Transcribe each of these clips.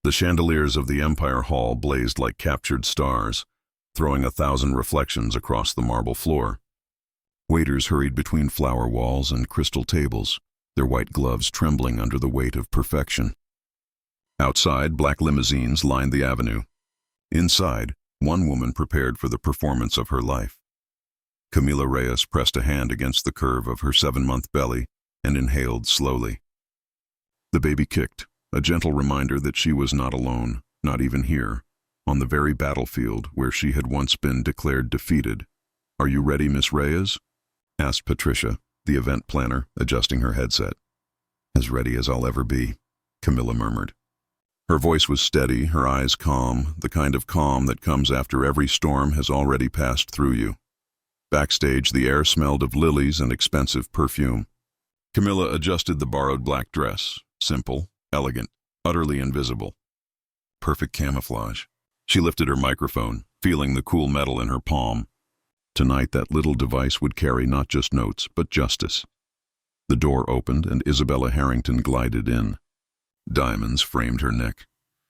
The chandeliers of the Empire Hall blazed like captured stars, throwing 1,000 reflections across the marble floor. Waiters hurried between flower walls and crystal tables, their white gloves trembling under the weight of perfection. Outside, black limousines lined the avenue. Inside, one woman prepared for the performance of her life. Camila Reyes pressed a hand against the curve of her 7-month belly and inhaled slowly. The baby kicked, a gentle reminder that she was not alone, not even here, on the very battlefield where she had once been declared defeated. "Are you ready, Miss Reyes?" asked Patricia, the event planner, adjusting her headset. "As ready as I'll ever be," Camila murmured. Her voice was steady, her eyes calm, the kind of calm that comes after every storm has already passed through you. Backstage, the air smelled of lilies and expensive perfume. Camila adjusted the borrowed black dress, simple, elegant, utterly invisible. Perfect camouflage. She lifted her microphone, feeling the cool metal in her palm. Tonight that little device would carry not just notes, but justice. The door opened and Isabella Harrington glided in. Diamonds framed her neck.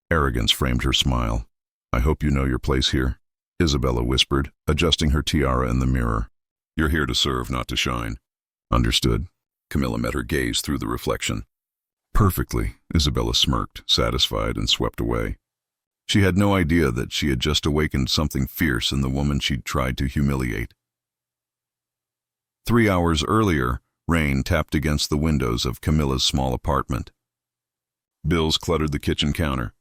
Arrogance framed her smile. "I hope you know your place here," Isabella whispered, adjusting her tiara in the mirror. "You're here to serve, not to shine." "Understood." Camila met her gaze through the reflection. "Perfectly," Isabella smirked, satisfied, and swept away. She had no idea that she had just awakened something fierce in the woman she'd tried to humiliate. 3 hours earlier, rain tapped against the windows of Camilla's small apartment. Bills cluttered the kitchen counter.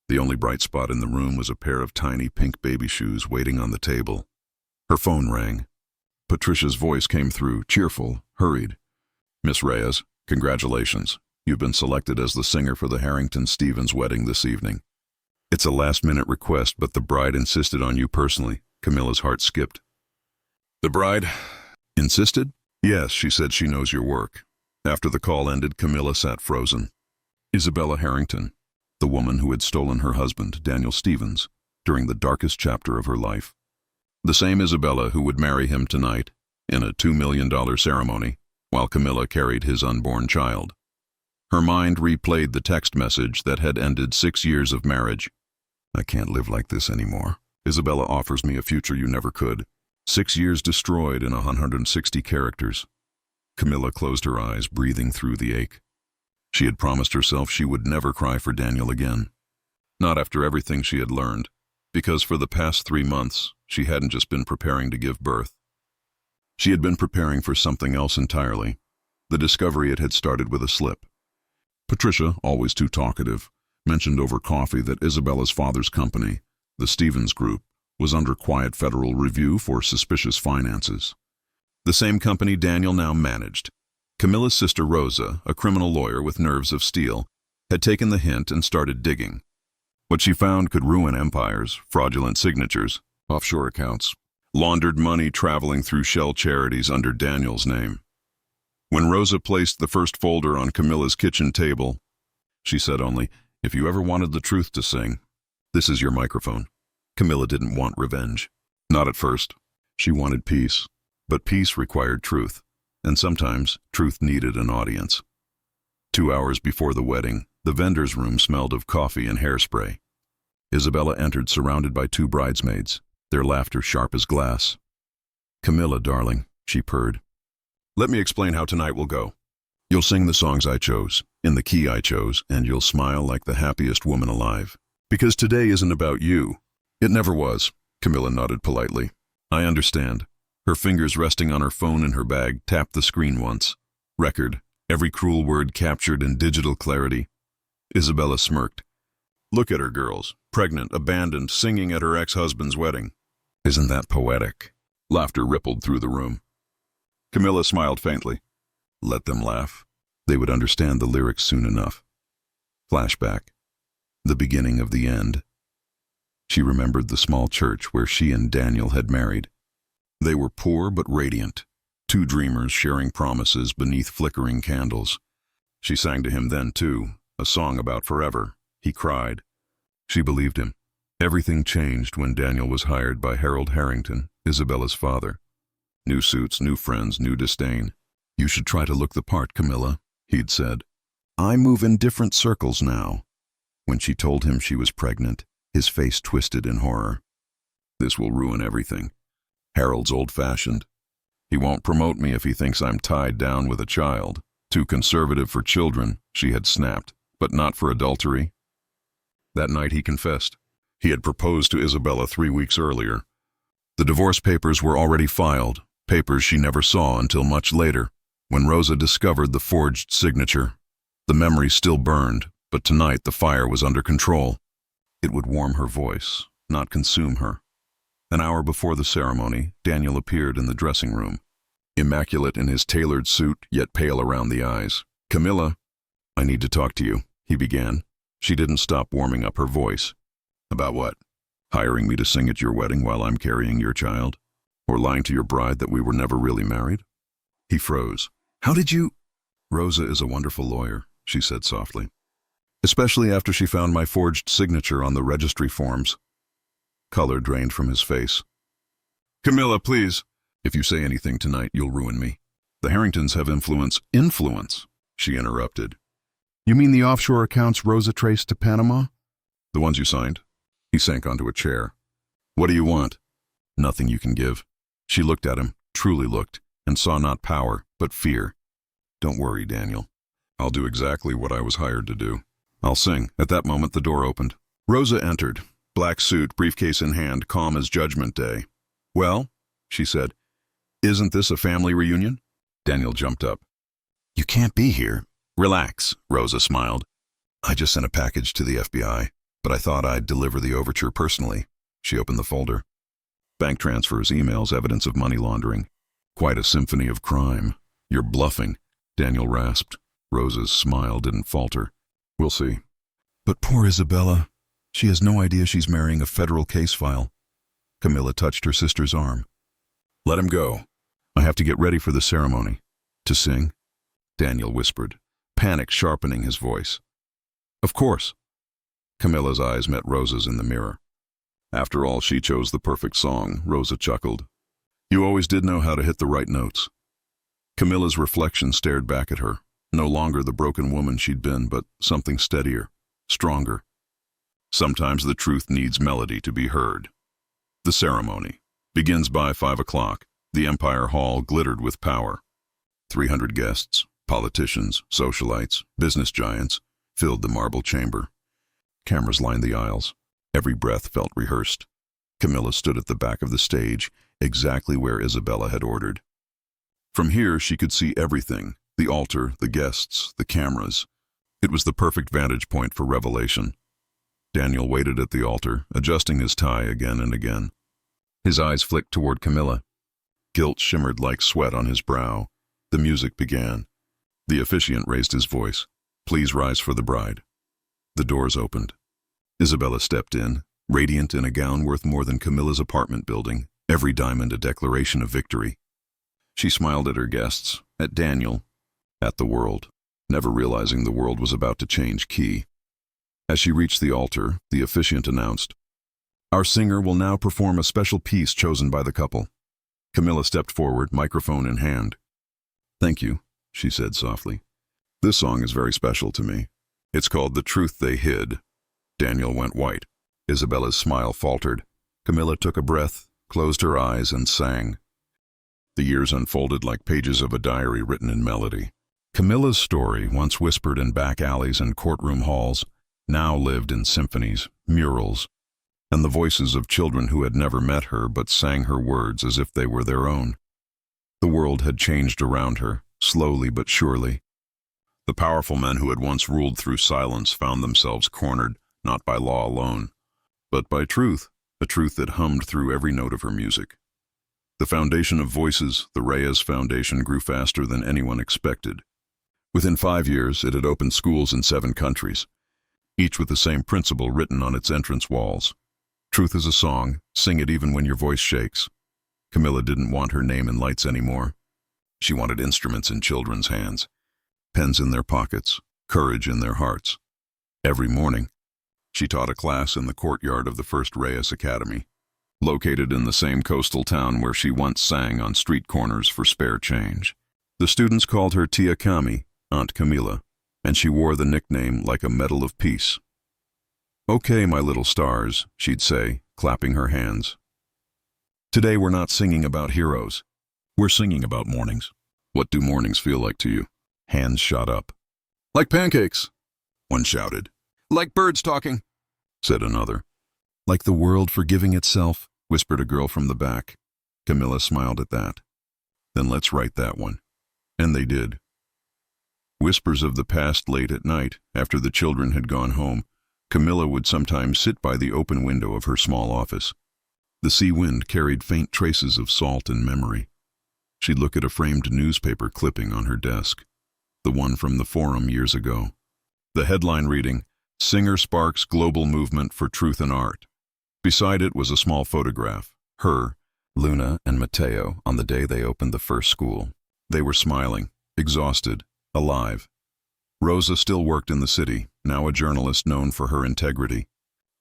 The only bright spot in the room was a pair of tiny pink baby shoes waiting on the table. Her phone rang. Patricia's voice came through, cheerful, hurried. "Miss Reyes, congratulations. You've been selected as the singer for the Harrington-Stevens wedding this evening. It's a last-minute request, but the bride insisted on you personally." Camilla's heart skipped. "The bride insisted?" "Yes, she said she knows your work." After the call ended, Camilla sat frozen. Isabella Harrington, the woman who had stolen her husband, Daniel Stevens, during the darkest chapter of her life. The same Isabella who would marry him tonight, in a $2 million ceremony, while Camilla carried his unborn child. Her mind replayed the text message that had ended 6 years of marriage. "I can't live like this anymore. Isabella offers me a future you never could." 6 years destroyed in 160 characters. Camilla closed her eyes, breathing through the ache. She had promised herself she would never cry for Daniel again. Not after everything she had learned, because for the past 3 months, she hadn't just been preparing to give birth. She had been preparing for something else entirely. The discovery it had started with a slip. Patricia, always too talkative, mentioned over coffee that Isabella's father's company, the Stevens Group, was under quiet federal review for suspicious finances. The same company Daniel now managed. Camilla's sister Rosa, a criminal lawyer with nerves of steel, had taken the hint and started digging. What she found could ruin empires, fraudulent signatures, offshore accounts, laundered money traveling through shell charities under Daniel's name. When Rosa placed the first folder on Camilla's kitchen table, she said only, "If you ever wanted the truth to sing, this is your microphone." Camilla didn't want revenge. Not at first. She wanted peace. But peace required truth. And sometimes, truth needed an audience. 2 hours before the wedding, the vendor's room smelled of coffee and hairspray. Isabella entered surrounded by 2 bridesmaids, their laughter sharp as glass. "Camilla, darling," she purred. "Let me explain how tonight will go. You'll sing the songs I chose, in the key I chose, and you'll smile like the happiest woman alive. Because today isn't about you." "It never was," Camilla nodded politely. "I understand." Her fingers resting on her phone in her bag tapped the screen once. Record, every cruel word captured in digital clarity. Isabella smirked. "Look at her, girls. Pregnant, abandoned, singing at her ex-husband's wedding. Isn't that poetic?" Laughter rippled through the room. Camilla smiled faintly. Let them laugh. They would understand the lyrics soon enough. Flashback. The beginning of the end. She remembered the small church where she and Daniel had married. They were poor but radiant, 2 dreamers sharing promises beneath flickering candles. She sang to him then, too, a song about forever. He cried. She believed him. Everything changed when Daniel was hired by Harold Harrington, Isabella's father. New suits, new friends, new disdain. "You should try to look the part, Camilla," he'd said. "I move in different circles now." When she told him she was pregnant, his face twisted in horror. This will ruin everything. Harold's old-fashioned. He won't promote me if he thinks I'm tied down with a child. Too conservative for children, she had snapped, but not for adultery. That night he confessed. He had proposed to Isabella 3 weeks earlier. The divorce papers were already filed, papers she never saw until much later, when Rosa discovered the forged signature. The memory still burned, but tonight the fire was under control. It would warm her voice, not consume her. An hour before the ceremony, Daniel appeared in the dressing room. Immaculate in his tailored suit, yet pale around the eyes. "Camilla, I need to talk to you," he began. She didn't stop warming up her voice. "About what? Hiring me to sing at your wedding while I'm carrying your child? Or lying to your bride that we were never really married?" He froze. "How did you—" "Rosa is a wonderful lawyer," she said softly. "Especially after she found my forged signature on the registry forms." Color drained from his face. "Camilla, please. If you say anything tonight, you'll ruin me. The Harringtons have influence." "Influence?" she interrupted. "You mean the offshore accounts Rosa traced to Panama?" "The ones you signed." He sank onto a chair. "What do you want?" "Nothing you can give." She looked at him, truly looked, and saw not power, but fear. "Don't worry, Daniel. I'll do exactly what I was hired to do. I'll sing." At that moment, the door opened. Rosa entered, black suit, briefcase in hand, calm as Judgment Day. "Well," she said, "isn't this a family reunion?" Daniel jumped up. "You can't be here." "Relax," Rosa smiled. "I just sent a package to the FBI, but I thought I'd deliver the overture personally." She opened the folder. Bank transfers, emails, evidence of money laundering. "Quite a symphony of crime." "You're bluffing," Daniel rasped. Rosa's smile didn't falter. "We'll see." "But poor Isabella. She has no idea she's marrying a federal case file." Camilla touched her sister's arm. "Let him go. I have to get ready for the ceremony." "To sing?" Daniel whispered, panic sharpening his voice. "Of course." Camilla's eyes met Rosa's in the mirror. After all, she chose the perfect song, Rosa chuckled. "You always did know how to hit the right notes." Camilla's reflection stared back at her, no longer the broken woman she'd been, but something steadier, stronger. Sometimes the truth needs melody to be heard. The ceremony begins by 5 o'clock. The Empire Hall glittered with power. 300 guests, politicians, socialites, business giants, filled the marble chamber. Cameras lined the aisles. Every breath felt rehearsed. Camilla stood at the back of the stage, exactly where Isabella had ordered. From here she could see everything, the altar, the guests, the cameras. It was the perfect vantage point for revelation. Daniel waited at the altar, adjusting his tie again and again. His eyes flicked toward Camilla. Guilt shimmered like sweat on his brow. The music began. The officiant raised his voice. "Please rise for the bride." The doors opened. Isabella stepped in, radiant in a gown worth more than Camilla's apartment building, every diamond a declaration of victory. She smiled at her guests, at Daniel, at the world, never realizing the world was about to change key. As she reached the altar, the officiant announced, "Our singer will now perform a special piece chosen by the couple." Camilla stepped forward, microphone in hand. "Thank you," she said softly. "This song is very special to me. It's called The Truth They Hid." Daniel went white. Isabella's smile faltered. Camilla took a breath, closed her eyes, and sang. The years unfolded like pages of a diary written in melody. Camilla's story, once whispered in back alleys and courtroom halls, now lived in symphonies, murals, and the voices of children who had never met her but sang her words as if they were their own. The world had changed around her, slowly but surely. The powerful men who had once ruled through silence found themselves cornered, not by law alone, but by truth, a truth that hummed through every note of her music. The foundation of voices, the Reyes Foundation, grew faster than anyone expected. Within 5 years, it had opened schools in 7 countries, each with the same principle written on its entrance walls. Truth is a song, sing it even when your voice shakes. Camilla didn't want her name in lights anymore. She wanted instruments in children's hands, pens in their pockets, courage in their hearts. Every morning, she taught a class in the courtyard of the First Reyes Academy, located in the same coastal town where she once sang on street corners for spare change. The students called her Tia Cami, Aunt Camilla, and she wore the nickname like a medal of peace. "Okay, my little stars," she'd say, clapping her hands. "Today we're not singing about heroes. We're singing about mornings. What do mornings feel like to you?" Hands shot up. "Like pancakes," one shouted. "Like birds talking," said another. "Like the world forgiving itself," whispered a girl from the back. Camilla smiled at that. "Then let's write that one." And they did. Whispers of the past late at night, after the children had gone home, Camilla would sometimes sit by the open window of her small office. The sea wind carried faint traces of salt and memory. She'd look at a framed newspaper clipping on her desk, the one from the forum years ago. The headline reading, "Singer Sparks Global Movement for Truth and Art." Beside it was a small photograph, her, Luna, and Matteo on the day they opened the first school. They were smiling, exhausted, alive. Rosa still worked in the city, now a journalist known for her integrity.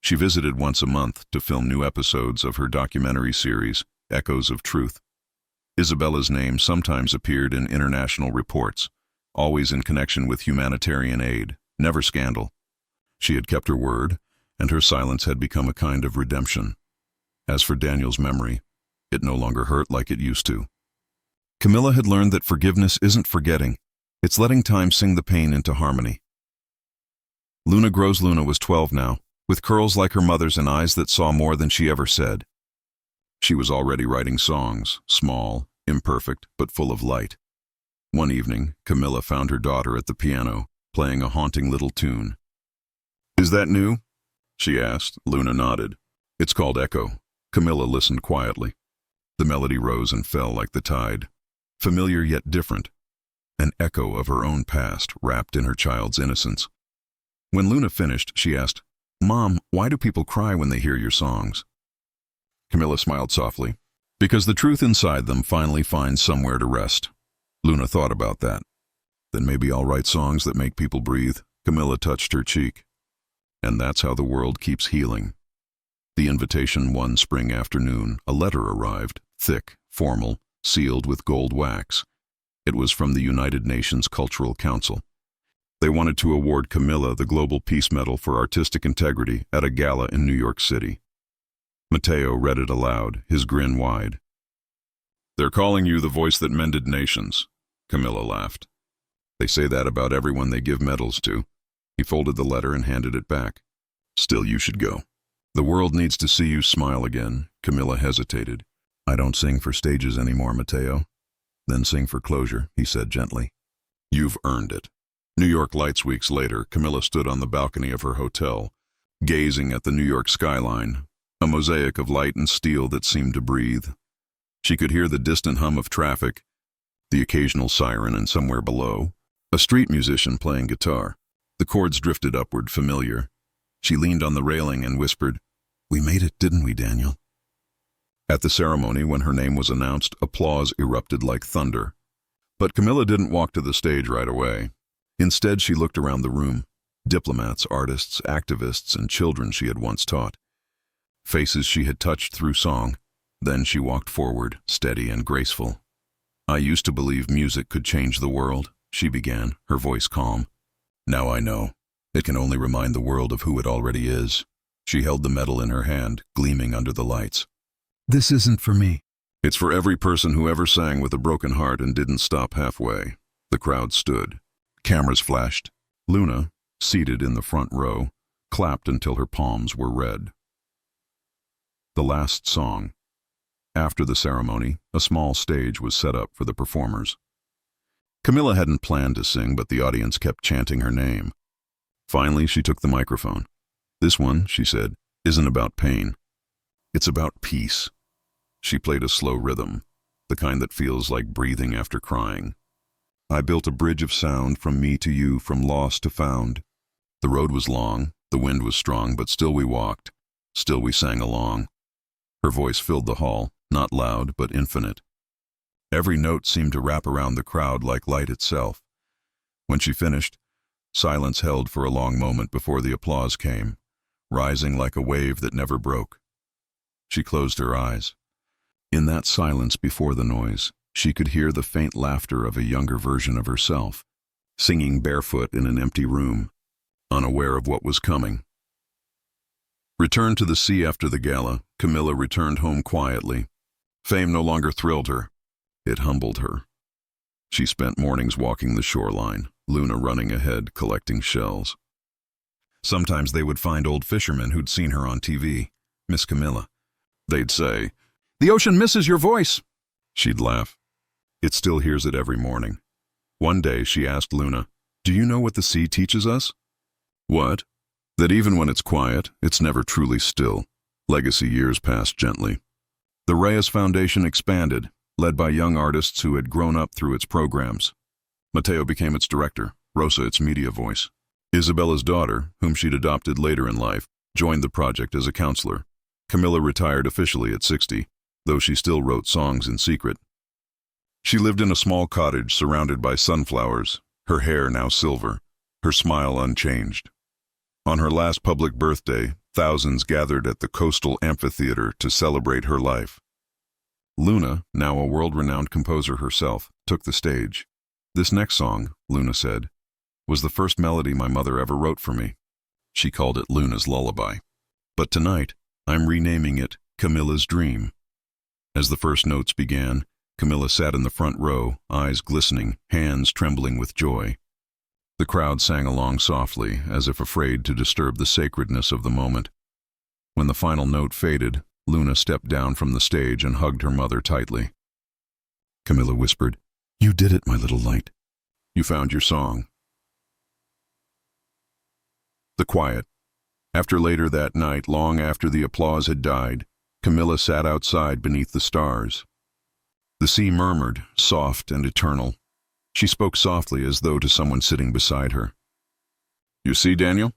She visited once a month to film new episodes of her documentary series, Echoes of Truth. Isabella's name sometimes appeared in international reports, always in connection with humanitarian aid, never scandal. She had kept her word, and her silence had become a kind of redemption. As for Daniel's memory, it no longer hurt like it used to. Camilla had learned that forgiveness isn't forgetting, it's letting time sing the pain into harmony. Luna Grows Luna was 12 now, with curls like her mother's and eyes that saw more than she ever said. She was already writing songs, small, imperfect, but full of light. One evening, Camilla found her daughter at the piano, playing a haunting little tune. "Is that new?" she asked. Luna nodded. "It's called Echo." Camilla listened quietly. The melody rose and fell like the tide. Familiar yet different. An echo of her own past wrapped in her child's innocence. When Luna finished, she asked, "Mom, why do people cry when they hear your songs?" Camilla smiled softly. "Because the truth inside them finally finds somewhere to rest." Luna thought about that. "Then maybe I'll write songs that make people breathe." Camilla touched her cheek. And that's how the world keeps healing. The invitation one spring afternoon, a letter arrived, thick, formal, sealed with gold wax. It was from the United Nations Cultural Council. They wanted to award Camilla the Global Peace Medal for Artistic Integrity at a gala in New York City. Matteo read it aloud, his grin wide. "They're calling you the voice that mended nations," Camilla laughed. "They say that about everyone they give medals to." He folded the letter and handed it back. "Still, you should go. The world needs to see you smile again." Camilla hesitated. "I don't sing for stages anymore, Matteo." "Then sing for closure," he said gently. "You've earned it." New York Lights weeks later, Camilla stood on the balcony of her hotel, gazing at the New York skyline, a mosaic of light and steel that seemed to breathe. She could hear the distant hum of traffic, the occasional siren, and somewhere below, a street musician playing guitar. The chords drifted upward, familiar. She leaned on the railing and whispered, "We made it, didn't we, Daniel?" At the ceremony, when her name was announced, applause erupted like thunder. But Camilla didn't walk to the stage right away. Instead, she looked around the room. Diplomats, artists, activists, and children she had once taught. Faces she had touched through song. Then she walked forward, steady and graceful. "I used to believe music could change the world," she began, her voice calm. "Now I know. It can only remind the world of who it already is." She held the medal in her hand, gleaming under the lights. "This isn't for me. It's for every person who ever sang with a broken heart and didn't stop halfway." The crowd stood. Cameras flashed. Luna, seated in the front row, clapped until her palms were red. The last song. After the ceremony, a small stage was set up for the performers. Camilla hadn't planned to sing, but the audience kept chanting her name. Finally, she took the microphone. "This one," she said, "isn't about pain. It's about peace." She played a slow rhythm, the kind that feels like breathing after crying. "I built a bridge of sound from me to you, from lost to found. The road was long, the wind was strong, but still we walked, still we sang along." Her voice filled the hall, not loud, but infinite. Every note seemed to wrap around the crowd like light itself. When she finished, silence held for a long moment before the applause came, rising like a wave that never broke. She closed her eyes. In that silence before the noise, she could hear the faint laughter of a younger version of herself, singing barefoot in an empty room, unaware of what was coming. Returned to the sea after the gala, Camilla returned home quietly. Fame no longer thrilled her. It humbled her. She spent mornings walking the shoreline, Luna running ahead, collecting shells. Sometimes they would find old fishermen who'd seen her on TV. "Miss Camilla." They'd say, "The ocean misses your voice." She'd laugh. It still hears it every morning. One day she asked Luna, "Do you know what the sea teaches us?" "What?" "That even when it's quiet, it's never truly still." Legacy years passed gently. The Reyes Foundation expanded, led by young artists who had grown up through its programs. Mateo became its director, Rosa its media voice. Isabella's daughter, whom she'd adopted later in life, joined the project as a counselor. Camilla retired officially at 60, though she still wrote songs in secret. She lived in a small cottage surrounded by sunflowers, her hair now silver, her smile unchanged. On her last public birthday, thousands gathered at the coastal amphitheater to celebrate her life. Luna, now a world-renowned composer herself, took the stage. "This next song," Luna said, "was the first melody my mother ever wrote for me." She called it Luna's Lullaby. "But tonight, I'm renaming it Camilla's Dream." As the first notes began, Camilla sat in the front row, eyes glistening, hands trembling with joy. The crowd sang along softly, as if afraid to disturb the sacredness of the moment. When the final note faded, Luna stepped down from the stage and hugged her mother tightly. Camilla whispered, "You did it, my little light. You found your song." The quiet. After later that night, long after the applause had died, Camilla sat outside beneath the stars. The sea murmured, soft and eternal. She spoke softly as though to someone sitting beside her. "You see, Daniel?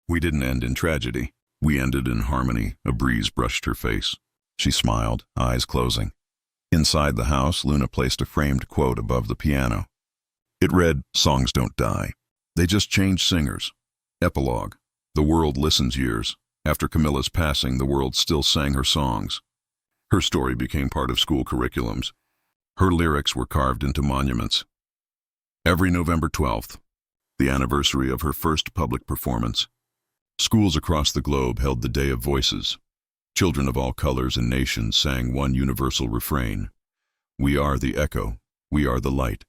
We didn't end in tragedy. We ended in harmony." A breeze brushed her face. She smiled, eyes closing. Inside the house, Luna placed a framed quote above the piano. It read, "Songs don't die. They just change singers." Epilogue. The world listens years. After Camilla's passing, the world still sang her songs. Her story became part of school curriculums. Her lyrics were carved into monuments. Every November 12th, the anniversary of her first public performance, schools across the globe held the Day of Voices. Children of all colors and nations sang one universal refrain. "We are the echo. We are the light.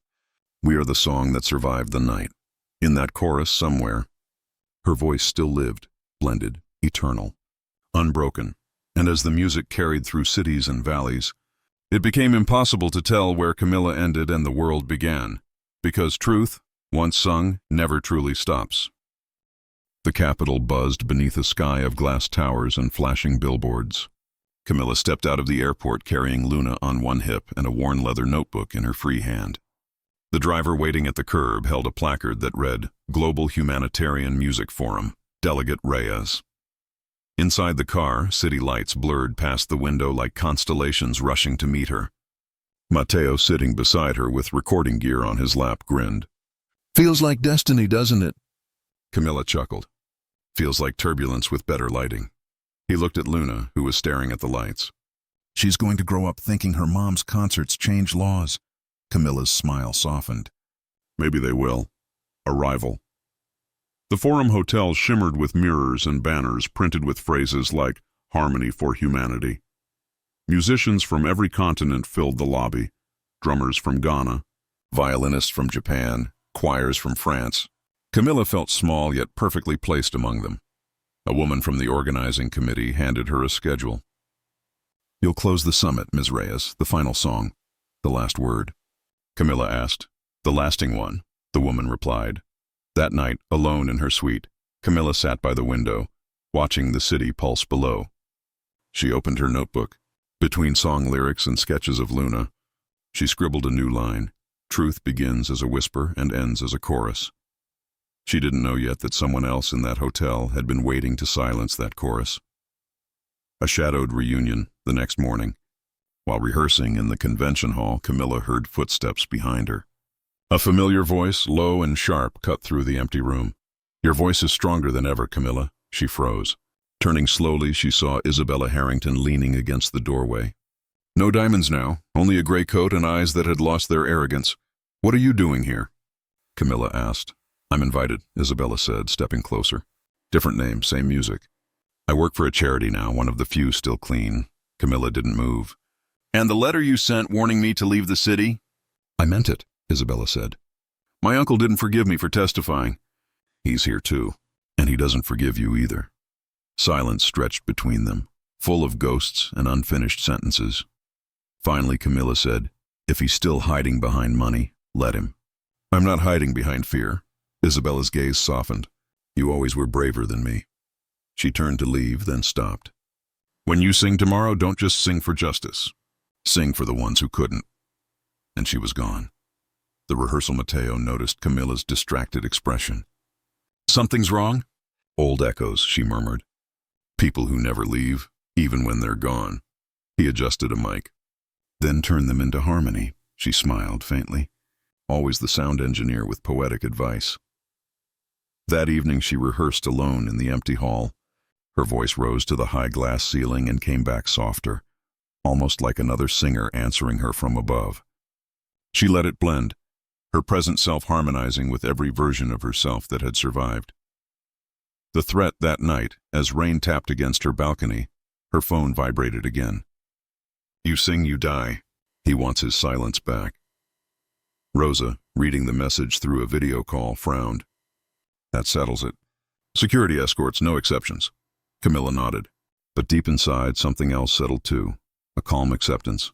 We are the song that survived the night." In that chorus somewhere, her voice still lived, blended, eternal, unbroken. And as the music carried through cities and valleys, it became impossible to tell where Camilla ended and the world began. Because truth, once sung, never truly stops. The capital buzzed beneath a sky of glass towers and flashing billboards. Camilla stepped out of the airport carrying Luna on one hip and a worn leather notebook in her free hand. The driver waiting at the curb held a placard that read, "Global Humanitarian Music Forum, Delegate Reyes." Inside the car, city lights blurred past the window like constellations rushing to meet her. Mateo, sitting beside her with recording gear on his lap, grinned. "Feels like destiny, doesn't it?" Camilla chuckled. "Feels like turbulence with better lighting." He looked at Luna, who was staring at the lights. "She's going to grow up thinking her mom's concerts change laws." Camilla's smile softened. "Maybe they will. Arrival." The Forum Hotel shimmered with mirrors and banners printed with phrases like "Harmony for Humanity." Musicians from every continent filled the lobby. Drummers from Ghana, violinists from Japan, choirs from France. Camilla felt small yet perfectly placed among them. A woman from the organizing committee handed her a schedule. "You'll close the summit, Ms. Reyes, the final song, the last word." Camilla asked. "The lasting one," the woman replied. That night, alone in her suite, Camilla sat by the window, watching the city pulse below. She opened her notebook. Between song lyrics and sketches of Luna, she scribbled a new line. Truth begins as a whisper and ends as a chorus. She didn't know yet that someone else in that hotel had been waiting to silence that chorus. A shadowed reunion the next morning. While rehearsing in the convention hall, Camilla heard footsteps behind her. A familiar voice, low and sharp, cut through the empty room. "Your voice is stronger than ever, Camilla." She froze. Turning slowly, she saw Isabella Harrington leaning against the doorway. "No diamonds now, only a gray coat and eyes that had lost their arrogance. What are you doing here?" Camilla asked. "I'm invited," Isabella said, stepping closer. "Different name, same music." I work for a charity now, one of the few still clean. Camilla didn't move. And the letter you sent warning me to leave the city? I meant it, Isabella said. My uncle didn't forgive me for testifying. He's here too, and he doesn't forgive you either. Silence stretched between them, full of ghosts and unfinished sentences. Finally, Camilla said, if he's still hiding behind money, let him. I'm not hiding behind fear. Isabella's gaze softened. You always were braver than me. She turned to leave, then stopped. When you sing tomorrow, don't just sing for justice. Sing for the ones who couldn't. And she was gone. The rehearsal Matteo noticed Camilla's distracted expression. Something's wrong? Old echoes, she murmured. People who never leave, even when they're gone. He adjusted a mic. Then turn them into harmony, she smiled faintly. Always the sound engineer with poetic advice. That evening she rehearsed alone in the empty hall. Her voice rose to the high glass ceiling and came back softer, almost like another singer answering her from above. She let it blend, her present self harmonizing with every version of herself that had survived. The threat that night, as rain tapped against her balcony, her phone vibrated again. You sing, you die. He wants his silence back. Rosa, reading the message through a video call, frowned. That settles it. Security escorts, no exceptions. Camilla nodded. But deep inside, something else settled too, a calm acceptance.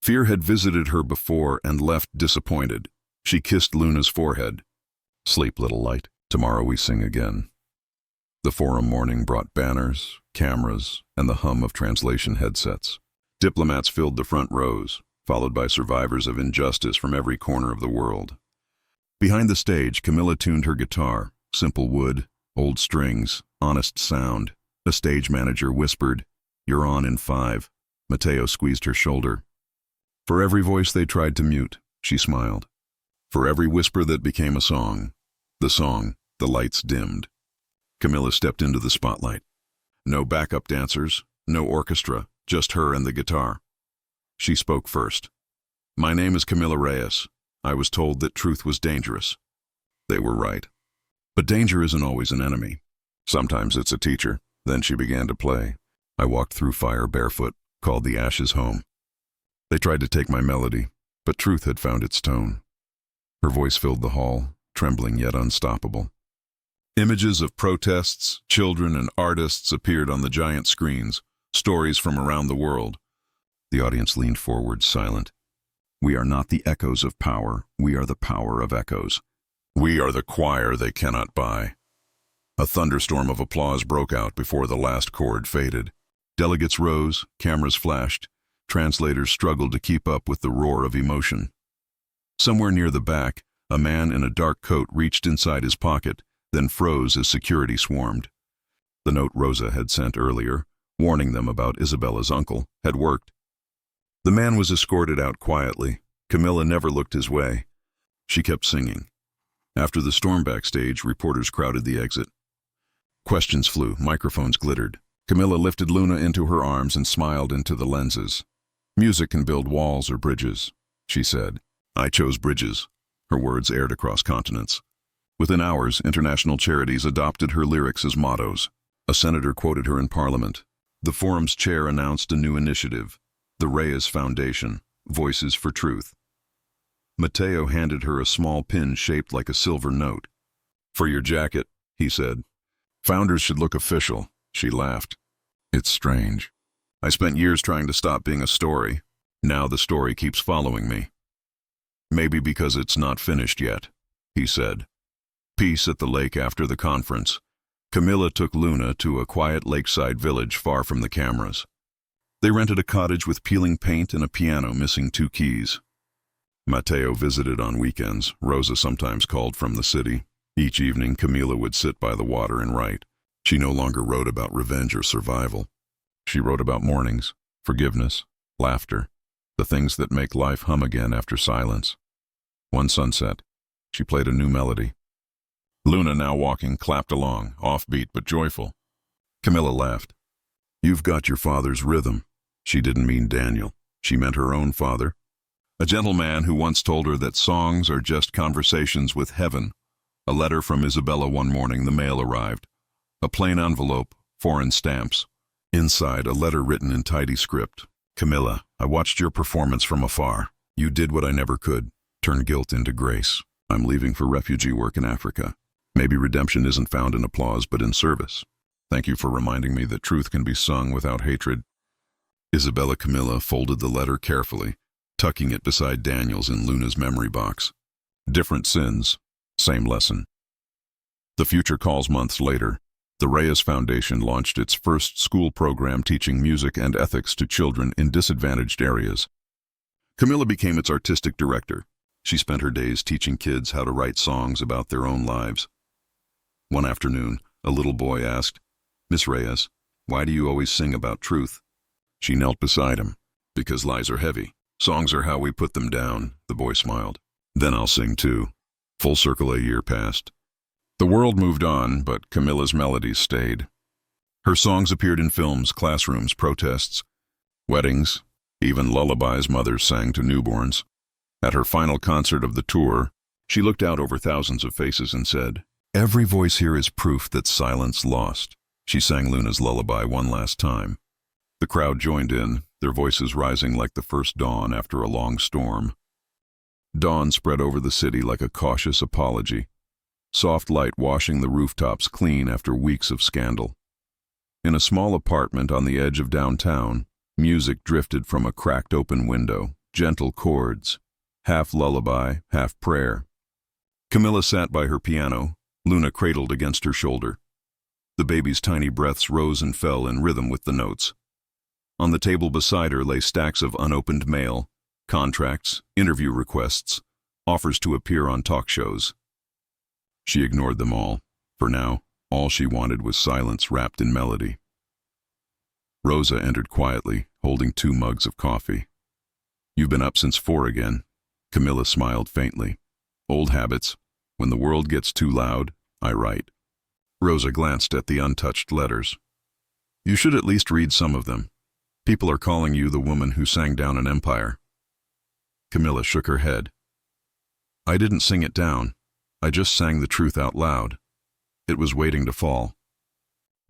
Fear had visited her before and left disappointed. She kissed Luna's forehead. Sleep, little light. Tomorrow we sing again. The forum morning brought banners, cameras, and the hum of translation headsets. Diplomats filled the front rows, followed by survivors of injustice from every corner of the world. Behind the stage, Camilla tuned her guitar, simple wood, old strings, honest sound. A stage manager whispered, "You're on in 5. Matteo squeezed her shoulder. For every voice they tried to mute, she smiled. For every whisper that became a song, the lights dimmed. Camilla stepped into the spotlight. No backup dancers, no orchestra, just her and the guitar. She spoke first. My name is Camilla Reyes. I was told that truth was dangerous. They were right. But danger isn't always an enemy. Sometimes it's a teacher. Then she began to play. I walked through fire barefoot, called the ashes home. They tried to take my melody, but truth had found its tone. Her voice filled the hall, trembling yet unstoppable. Images of protests, children, and artists appeared on the giant screens, stories from around the world. The audience leaned forward, silent. We are not the echoes of power, we are the power of echoes. We are the choir they cannot buy. A thunderstorm of applause broke out before the last chord faded. Delegates rose, cameras flashed. Translators struggled to keep up with the roar of emotion. Somewhere near the back, a man in a dark coat reached inside his pocket, then froze as security swarmed. The note Rosa had sent earlier, warning them about Isabella's uncle, had worked. The man was escorted out quietly. Camilla never looked his way. She kept singing. After the storm backstage, reporters crowded the exit. Questions flew, microphones glittered. Camilla lifted Luna into her arms and smiled into the lenses. Music can build walls or bridges, she said. I chose bridges. Her words aired across continents. Within hours, international charities adopted her lyrics as mottos. A senator quoted her in Parliament. The forum's chair announced a new initiative, the Reyes Foundation, Voices for Truth. Matteo handed her a small pin shaped like a silver note. For your jacket, he said. Founders should look official, she laughed. It's strange. I spent years trying to stop being a story. Now the story keeps following me. Maybe because it's not finished yet, he said. Peace at the lake after the conference. Camilla took Luna to a quiet lakeside village far from the cameras. They rented a cottage with peeling paint and a piano missing 2 keys. Matteo visited on weekends. Rosa sometimes called from the city. Each evening, Camilla would sit by the water and write. She no longer wrote about revenge or survival. She wrote about mornings, forgiveness, laughter, the things that make life hum again after silence. One sunset, she played a new melody. Luna, now walking, clapped along, offbeat but joyful. Camilla laughed. You've got your father's rhythm. She didn't mean Daniel. She meant her own father. A gentle man who once told her that songs are just conversations with heaven. A letter from Isabella one morning, the mail arrived. A plain envelope, foreign stamps. Inside, a letter written in tidy script. Camilla, I watched your performance from afar. You did what I never could, turn guilt into grace. I'm leaving for refugee work in Africa. Maybe redemption isn't found in applause, but in service. Thank you for reminding me that truth can be sung without hatred. Isabella Camilla folded the letter carefully, tucking it beside Daniel's in Luna's memory box. Different sins, same lesson. The future calls months later. The Reyes Foundation launched its first school program teaching music and ethics to children in disadvantaged areas. Camilla became its artistic director. She spent her days teaching kids how to write songs about their own lives. One afternoon, a little boy asked, Miss Reyes, why do you always sing about truth? She knelt beside him. Because lies are heavy. Songs are how we put them down, the boy smiled. Then I'll sing too. Full circle, a year passed. The world moved on, but Camilla's melodies stayed. Her songs appeared in films, classrooms, protests, weddings, even lullabies mothers sang to newborns. At her final concert of the tour, she looked out over thousands of faces and said, Every voice here is proof that silence lost. She sang Luna's lullaby one last time. The crowd joined in, their voices rising like the first dawn after a long storm. Dawn spread over the city like a cautious apology, soft light washing the rooftops clean after weeks of scandal. In a small apartment on the edge of downtown, music drifted from a cracked open window, gentle chords, half lullaby, half prayer. Camilla sat by her piano, Luna cradled against her shoulder. The baby's tiny breaths rose and fell in rhythm with the notes. On the table beside her lay stacks of unopened mail, contracts, interview requests, offers to appear on talk shows. She ignored them all. For now, all she wanted was silence wrapped in melody. Rosa entered quietly, holding 2 mugs of coffee. You've been up since 4 again. Camilla smiled faintly. Old habits. When the world gets too loud, I write. Rosa glanced at the untouched letters. You should at least read some of them. People are calling you the woman who sang down an empire. Camilla shook her head. I didn't sing it down. I just sang the truth out loud. It was waiting to fall.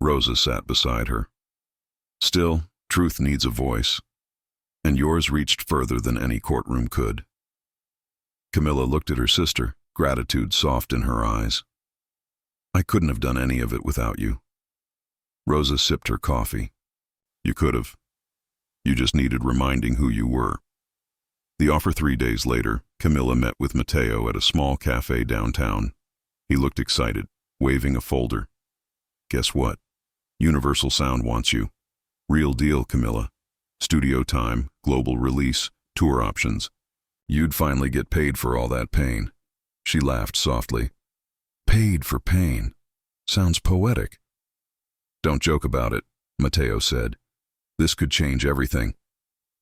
Rosa sat beside her. Still, truth needs a voice, and yours reached further than any courtroom could. Camilla looked at her sister, gratitude soft in her eyes. I couldn't have done any of it without you. Rosa sipped her coffee. You could have. You just needed reminding who you were. The offer 3 days later, Camilla met with Mateo at a small cafe downtown. He looked excited, waving a folder. Guess what? Universal Sound wants you. Real deal, Camilla. Studio time, global release, tour options. You'd finally get paid for all that pain. She laughed softly. Paid for pain. Sounds poetic. Don't joke about it, Mateo said. This could change everything.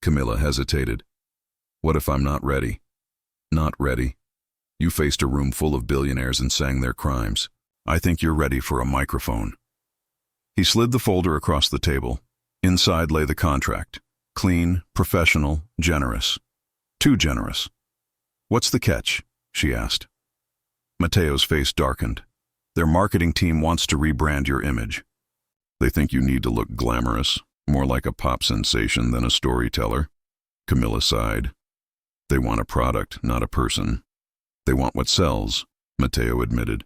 Camilla hesitated. What if I'm not ready? Not ready. You faced a room full of billionaires and sang their crimes. I think you're ready for a microphone. He slid the folder across the table. Inside lay the contract. Clean, professional, generous. Too generous. What's the catch? She asked. Mateo's face darkened. Their marketing team wants to rebrand your image. They think you need to look glamorous, more like a pop sensation than a storyteller. Camilla sighed. They want a product, not a person. They want what sells, Mateo admitted.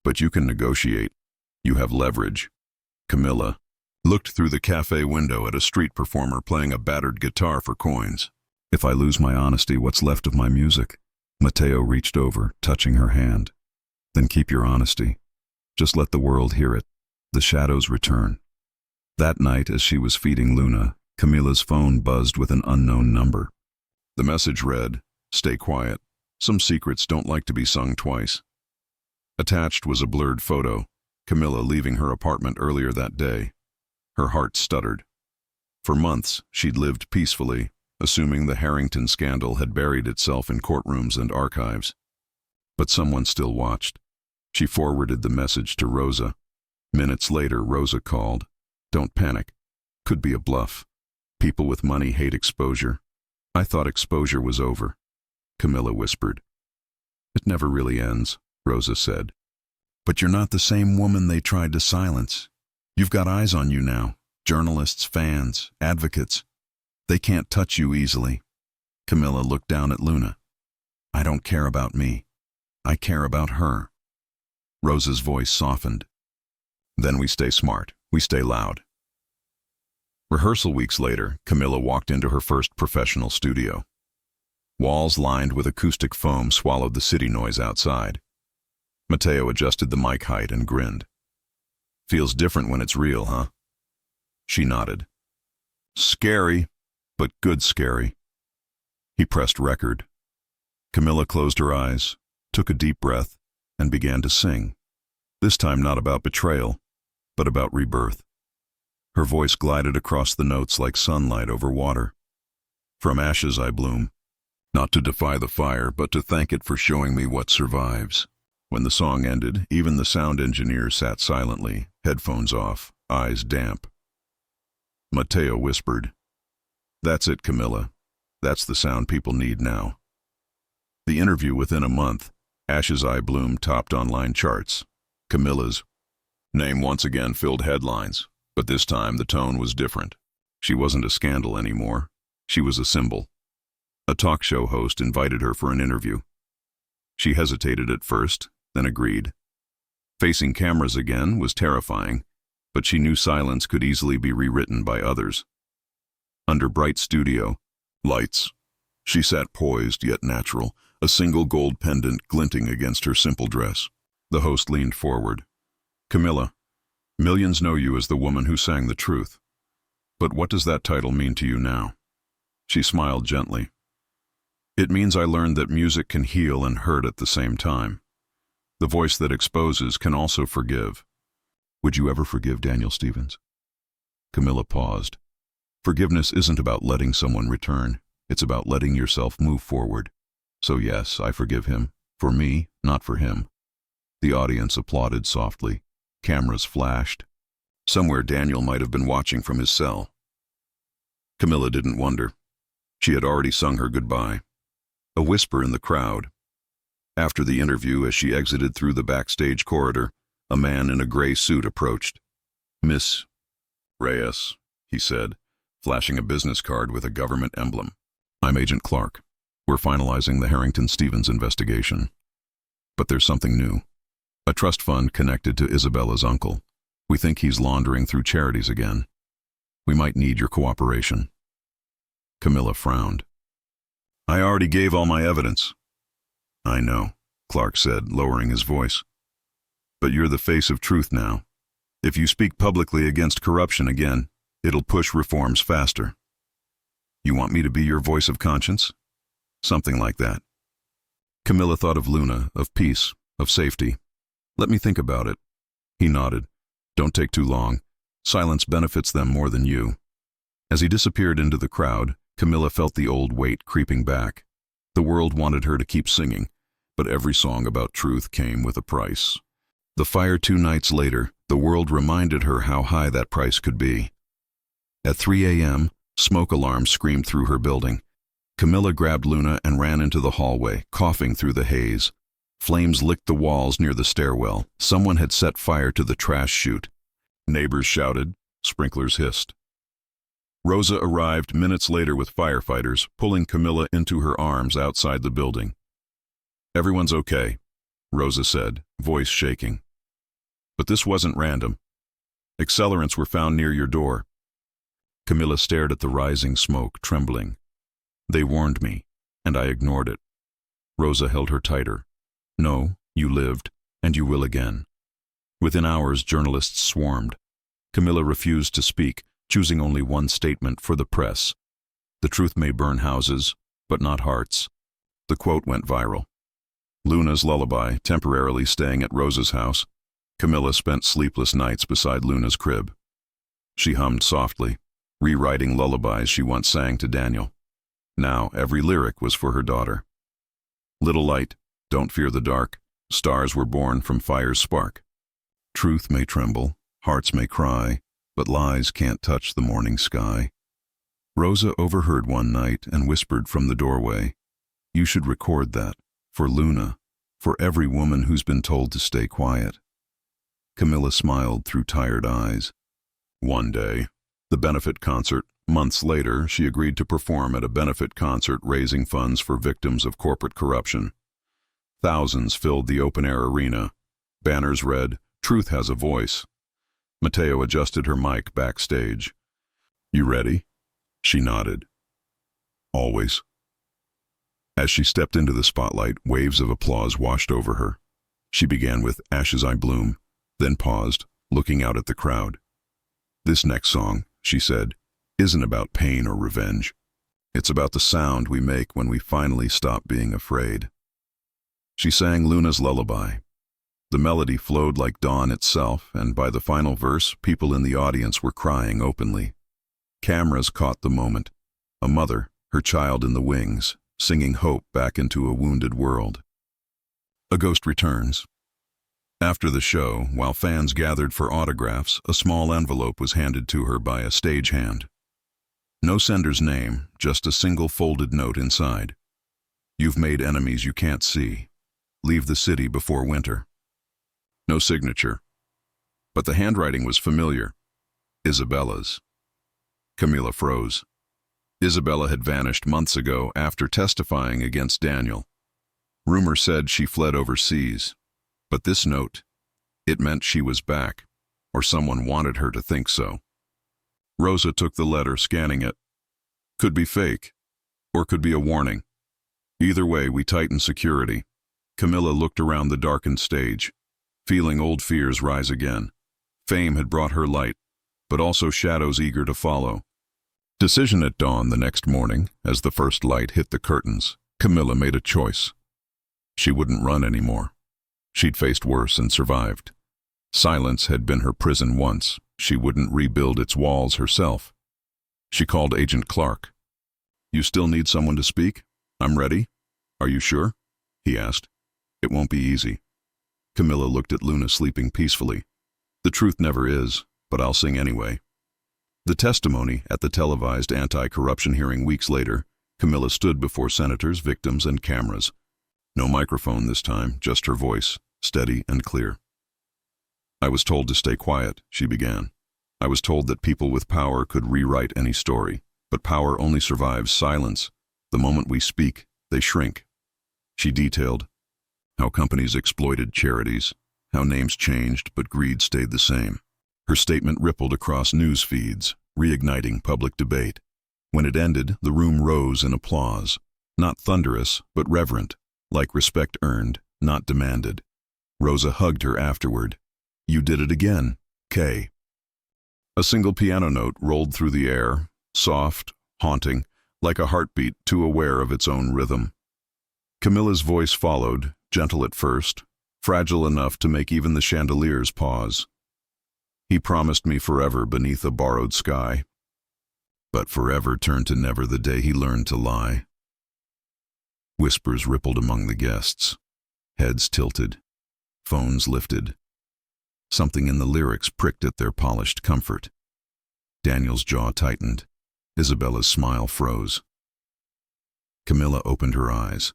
But you can negotiate. You have leverage. Camilla looked through the cafe window at a street performer playing a battered guitar for coins. If I lose my honesty, what's left of my music? Mateo reached over, touching her hand. Then keep your honesty. Just let the world hear it. The shadows return. That night, as she was feeding Luna, Camilla's phone buzzed with an unknown number. The message read, Stay quiet. Some secrets don't like to be sung twice. Attached was a blurred photo, Camilla leaving her apartment earlier that day. Her heart stuttered. For months, she'd lived peacefully, assuming the Harrington scandal had buried itself in courtrooms and archives. But someone still watched. She forwarded the message to Rosa. Minutes later, Rosa called. Don't panic. Could be a bluff. People with money hate exposure. I thought exposure was over. Camilla whispered. It never really ends, Rosa said. But you're not the same woman they tried to silence. You've got eyes on you now. Journalists, fans, advocates. They can't touch you easily. Camilla looked down at Luna. I don't care about me. I care about her. Rosa's voice softened. Then we stay smart. We stay loud. Rehearsal weeks later, Camilla walked into her first professional studio. Walls lined with acoustic foam swallowed the city noise outside. Mateo adjusted the mic height and grinned. Feels different when it's real, huh? She nodded. Scary, but good scary. He pressed record. Camilla closed her eyes, took a deep breath, and began to sing. This time not about betrayal, but about rebirth. Her voice glided across the notes like sunlight over water. From ashes I bloom, not to defy the fire, but to thank it for showing me what survives. When the song ended, even the sound engineer sat silently, headphones off, eyes damp. Mateo whispered, That's it, Camilla. That's the sound people need now. The interview within a month, Ashes I Bloom topped online charts. Camilla's name once again filled headlines, but this time the tone was different. She wasn't a scandal anymore. She was a symbol. A talk show host invited her for an interview. She hesitated at first, then agreed. Facing cameras again was terrifying, but she knew silence could easily be rewritten by others. Under bright studio lights, she sat poised yet natural, a single gold pendant glinting against her simple dress. The host leaned forward. Camilla, millions know you as the woman who sang the truth. But what does that title mean to you now? She smiled gently. It means I learned that music can heal and hurt at the same time. The voice that exposes can also forgive. Would you ever forgive Daniel Stevens? Camilla paused. Forgiveness isn't about letting someone return. It's about letting yourself move forward. So yes, I forgive him. For me, not for him. The audience applauded softly. Cameras flashed. Somewhere Daniel might have been watching from his cell. Camilla didn't wonder. She had already sung her goodbye. A whisper in the crowd. After the interview, as she exited through the backstage corridor, a man in a gray suit approached. Miss Reyes, he said, flashing a business card with a government emblem. I'm Agent Clark. We're finalizing the Harrington-Stevens investigation. But there's something new. A trust fund connected to Isabella's uncle. We think he's laundering through charities again. We might need your cooperation. Camilla frowned. I already gave all my evidence. I know, Clark said, lowering his voice. But you're the face of truth now. If you speak publicly against corruption again, it'll push reforms faster. You want me to be your voice of conscience? Something like that. Camilla thought of Luna, of peace, of safety. Let me think about it. He nodded. Don't take too long. Silence benefits them more than you. As he disappeared into the crowd, Camilla felt the old weight creeping back. The world wanted her to keep singing, but every song about truth came with a price. The fire 2 nights later, the world reminded her how high that price could be. At 3 a.m., smoke alarms screamed through her building. Camilla grabbed Luna and ran into the hallway, coughing through the haze. Flames licked the walls near the stairwell. Someone had set fire to the trash chute. Neighbors shouted, sprinklers hissed. Rosa arrived minutes later with firefighters, pulling Camilla into her arms outside the building. Everyone's okay, Rosa said, voice shaking. But this wasn't random. Accelerants were found near your door. Camilla stared at the rising smoke, trembling. They warned me, and I ignored it. Rosa held her tighter. No, you lived, and you will again. Within hours, journalists swarmed. Camilla refused to speak, choosing only one statement for the press. The truth may burn houses, but not hearts. The quote went viral. Luna's lullaby, temporarily staying at Rosa's house. Camilla spent sleepless nights beside Luna's crib. She hummed softly, rewriting lullabies she once sang to Daniel. Now every lyric was for her daughter. Little light, don't fear the dark. Stars were born from fire's spark. Truth may tremble, hearts may cry, but lies can't touch the morning sky. Rosa overheard one night and whispered from the doorway, You should record that, for Luna, for every woman who's been told to stay quiet. Camilla smiled through tired eyes. One day, the benefit concert. Months later, she agreed to perform at a benefit concert raising funds for victims of corporate corruption. Thousands filled the open-air arena. Banners read, "Truth has a voice." Mateo adjusted her mic backstage. "You ready?" She nodded. "Always." As she stepped into the spotlight, waves of applause washed over her. She began with "Ashes I Bloom," then paused, looking out at the crowd. "This next song," she said, "isn't about pain or revenge. It's about the sound we make when we finally stop being afraid." She sang Luna's lullaby. The melody flowed like dawn itself, and by the final verse, people in the audience were crying openly. Cameras caught the moment. A mother, her child in the wings, singing hope back into a wounded world. A ghost returns. After the show, while fans gathered for autographs, a small envelope was handed to her by a stagehand. No sender's name, just a single folded note inside. "You've made enemies you can't see. Leave the city before winter." No signature. But the handwriting was familiar. Isabella's. Camila froze. Isabella had vanished months ago after testifying against Daniel. Rumor said she fled overseas. But this note, it meant she was back, or someone wanted her to think so. Rosa took the letter, scanning it. Could be fake, or could be a warning. Either way, we tightened security. Camilla looked around the darkened stage, feeling old fears rise again. Fame had brought her light, but also shadows eager to follow. Decision at dawn the next morning, as the first light hit the curtains, Camilla made a choice. She wouldn't run anymore. She'd faced worse and survived. Silence had been her prison once. She wouldn't rebuild its walls herself. She called Agent Clark. "You still need someone to speak? I'm ready. Are you sure?" he asked. "It won't be easy." Camilla looked at Luna sleeping peacefully. "The truth never is, but I'll sing anyway." The testimony at the televised anti-corruption hearing weeks later, Camilla stood before senators, victims, and cameras. No microphone this time, just her voice, steady and clear. "I was told to stay quiet," she began. "I was told that people with power could rewrite any story, but power only survives silence. The moment we speak, they shrink." She detailed how companies exploited charities, how names changed but greed stayed the same. Her statement rippled across news feeds, reigniting public debate. When it ended, the room rose in applause, not thunderous but reverent, like respect earned, not demanded. Rosa hugged her afterward. "You did it again, Kay." A single piano note rolled through the air, soft, haunting, like a heartbeat too aware of its own rhythm. Camilla's voice followed, gentle at first, fragile enough to make even the chandeliers pause. "He promised me forever beneath a borrowed sky. But forever turned to never the day he learned to lie." Whispers rippled among the guests. Heads tilted. Phones lifted. Something in the lyrics pricked at their polished comfort. Daniel's jaw tightened. Isabella's smile froze. Camilla opened her eyes.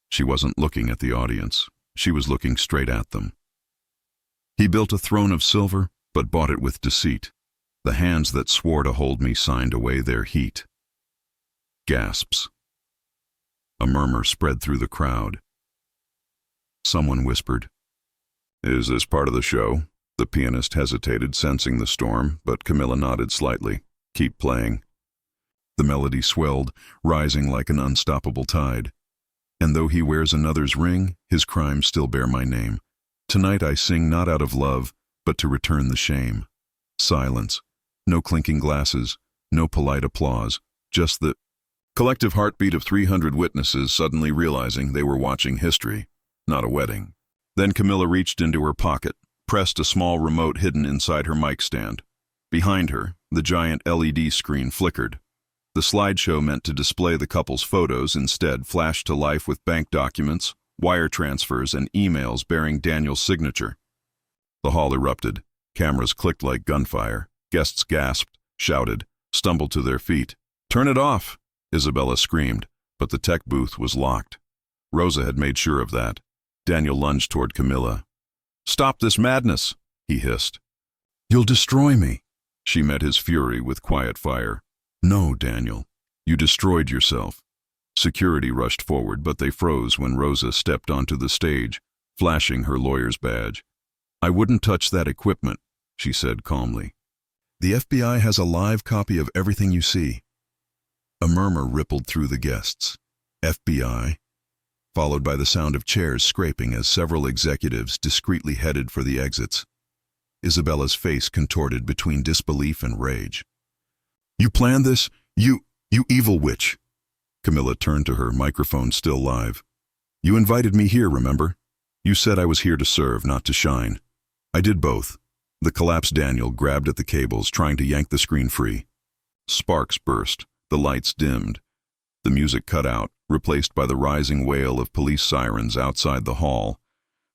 She wasn't looking at the audience. She was looking straight at them. "He built a throne of silver, but bought it with deceit. The hands that swore to hold me signed away their heat." Gasps. A murmur spread through the crowd. Someone whispered, "Is this part of the show?" The pianist hesitated, sensing the storm, but Camilla nodded slightly. "Keep playing." The melody swelled, rising like an unstoppable tide. "And though he wears another's ring, his crimes still bear my name. Tonight I sing not out of love, but to return the shame." Silence. No clinking glasses, no polite applause, just the collective heartbeat of 300 witnesses suddenly realizing they were watching history, not a wedding. Then Camilla reached into her pocket, pressed a small remote hidden inside her mic stand. Behind her, the giant LED screen flickered. The slideshow meant to display the couple's photos instead flashed to life with bank documents, wire transfers, and emails bearing Daniel's signature. The hall erupted. Cameras clicked like gunfire. Guests gasped, shouted, stumbled to their feet. "Turn it off!" Isabella screamed, but the tech booth was locked. Rosa had made sure of that. Daniel lunged toward Camilla. "Stop this madness," he hissed. "You'll destroy me." She met his fury with quiet fire. "No, Daniel. You destroyed yourself." Security rushed forward, but they froze when Rosa stepped onto the stage, flashing her lawyer's badge. "I wouldn't touch that equipment," she said calmly. "The FBI has a live copy of everything you see." A murmur rippled through the guests. "FBI?" followed by the sound of chairs scraping as several executives discreetly headed for the exits. Isabella's face contorted between disbelief and rage. "You planned this? You evil witch!" Camilla turned to her, microphone still live. "You invited me here, remember? You said I was here to serve, not to shine. I did both." The collapsed Daniel grabbed at the cables, trying to yank the screen free. Sparks burst, the lights dimmed. The music cut out, replaced by the rising wail of police sirens outside the hall.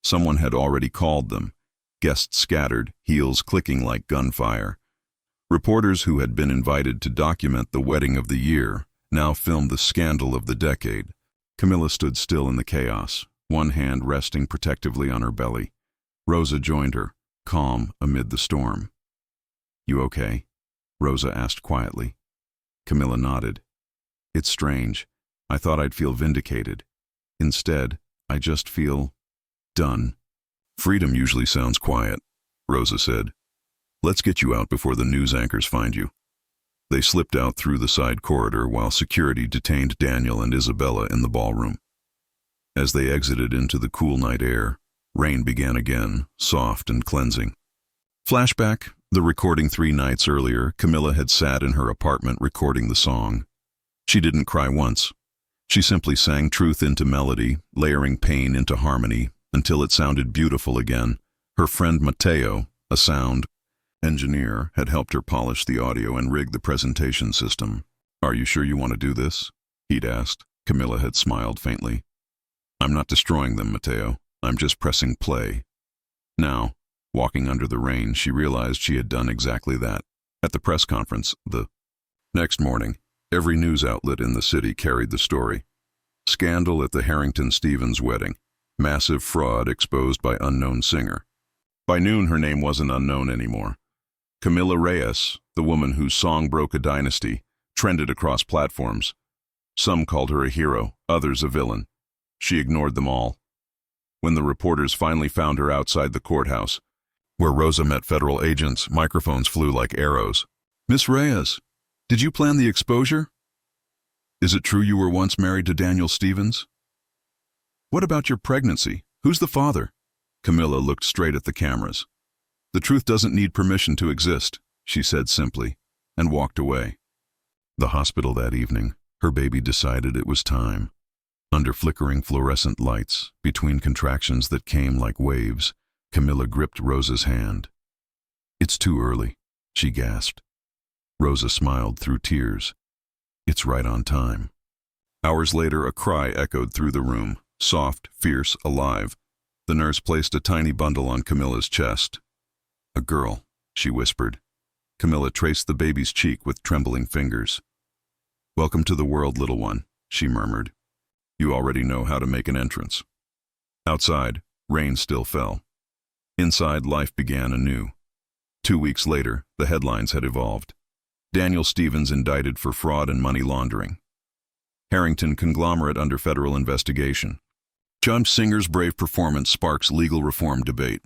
Someone had already called them. Guests scattered, heels clicking like gunfire. Reporters who had been invited to document the wedding of the year now filmed the scandal of the decade. Camilla stood still in the chaos, one hand resting protectively on her belly. Rosa joined her, calm amid the storm. "You okay?" Rosa asked quietly. Camilla nodded. "It's strange. I thought I'd feel vindicated. Instead, I just feel done." "Freedom usually sounds quiet," Rosa said. "Let's get you out before the news anchors find you." They slipped out through the side corridor while security detained Daniel and Isabella in the ballroom. As they exited into the cool night air, rain began again, soft and cleansing. Flashback, the recording 3 nights earlier, Camilla had sat in her apartment recording the song. She didn't cry once. She simply sang truth into melody, layering pain into harmony, until it sounded beautiful again. Her friend Matteo, a sound engineer, had helped her polish the audio and rig the presentation system. "Are you sure you want to do this?" he'd asked. Camilla had smiled faintly. "I'm not destroying them, Matteo. I'm just pressing play." Now, walking under the rain, she realized she had done exactly that. At the press conference, the next morning, every news outlet in the city carried the story. Scandal at the Harrington-Stevens wedding. Massive fraud exposed by unknown singer. By noon, her name wasn't unknown anymore. Camila Reyes, the woman whose song broke a dynasty, trended across platforms. Some called her a hero, others a villain. She ignored them all. When the reporters finally found her outside the courthouse, where Rosa met federal agents, microphones flew like arrows. "Miss Reyes, did you plan the exposure? Is it true you were once married to Daniel Stevens? What about your pregnancy? Who's the father?" Camilla looked straight at the cameras. "The truth doesn't need permission to exist," she said simply, and walked away. The hospital that evening, her baby decided it was time. Under flickering fluorescent lights, between contractions that came like waves, Camilla gripped Rosa's hand. "It's too early," she gasped. Rosa smiled through tears. "It's right on time." Hours later, a cry echoed through the room, soft, fierce, alive. The nurse placed a tiny bundle on Camilla's chest. "A girl," she whispered. Camilla traced the baby's cheek with trembling fingers. "Welcome to the world, little one," she murmured. "You already know how to make an entrance." Outside, rain still fell. Inside, life began anew. 2 weeks later, the headlines had evolved. Daniel Stevens indicted for fraud and money laundering. Harrington conglomerate under federal investigation. Judge Singer's brave performance sparks legal reform debate.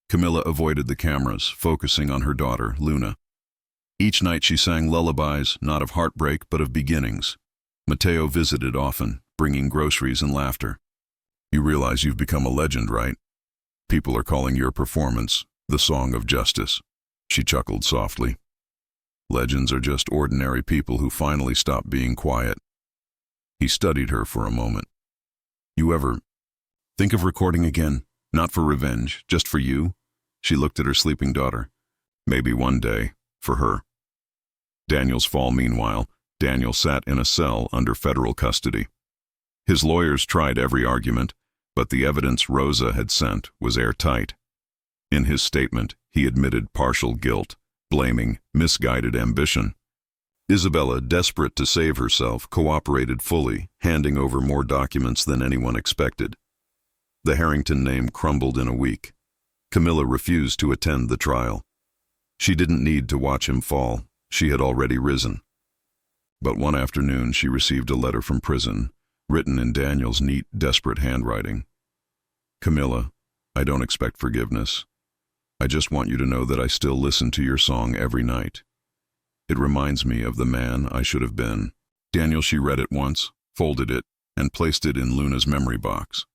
Camilla avoided the cameras, focusing on her daughter, Luna. Each night she sang lullabies, not of heartbreak, but of beginnings. Matteo visited often, bringing groceries and laughter. "You realize you've become a legend, right? People are calling your performance the song of justice." She chuckled softly. "Legends are just ordinary people who finally stop being quiet." He studied her for a moment. "You ever think of recording again? Not for revenge, just for you?" She looked at her sleeping daughter. "Maybe one day, for her." Daniel's fall, meanwhile, Daniel sat in a cell under federal custody. His lawyers tried every argument, but the evidence Rosa had sent was airtight. In his statement, he admitted partial guilt, blaming misguided ambition. Isabella, desperate to save herself, cooperated fully, handing over more documents than anyone expected. The Harrington name crumbled in a week. Camilla refused to attend the trial. She didn't need to watch him fall. She had already risen. But one afternoon she received a letter from prison, written in Daniel's neat, desperate handwriting. Camilla, I don't expect forgiveness. I just want you to know that I still listen to your song every night. It reminds me of the man I should have been. Daniel, she read it once, folded it, and placed it in Luna's memory box.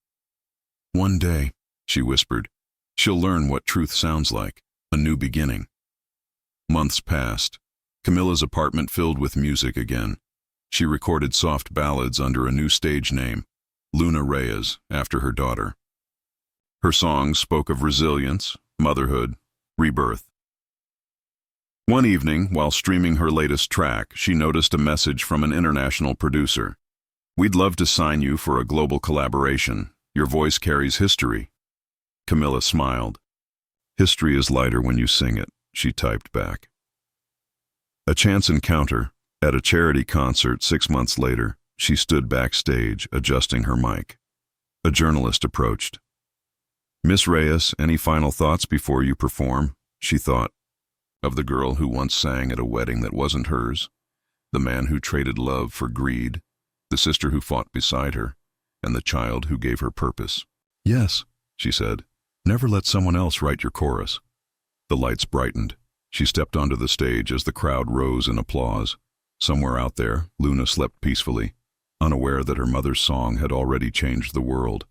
One day, she whispered, she'll learn what truth sounds like, a new beginning. Months passed. Camilla's apartment filled with music again. She recorded soft ballads under a new stage name, Luna Reyes, after her daughter. Her songs spoke of resilience, motherhood, rebirth. One evening, while streaming her latest track, she noticed a message from an international producer. We'd love to sign you for a global collaboration. Your voice carries history. Camilla smiled. History is lighter when you sing it, she typed back. A chance encounter. At a charity concert 6 months later, she stood backstage, adjusting her mic. A journalist approached. Miss Reyes, any final thoughts before you perform? She thought. Of the girl who once sang at a wedding that wasn't hers, the man who traded love for greed, the sister who fought beside her, and the child who gave her purpose. Yes, she said. Never let someone else write your chorus. The lights brightened. She stepped onto the stage as the crowd rose in applause. Somewhere out there, Luna slept peacefully, unaware that her mother's song had already changed the world.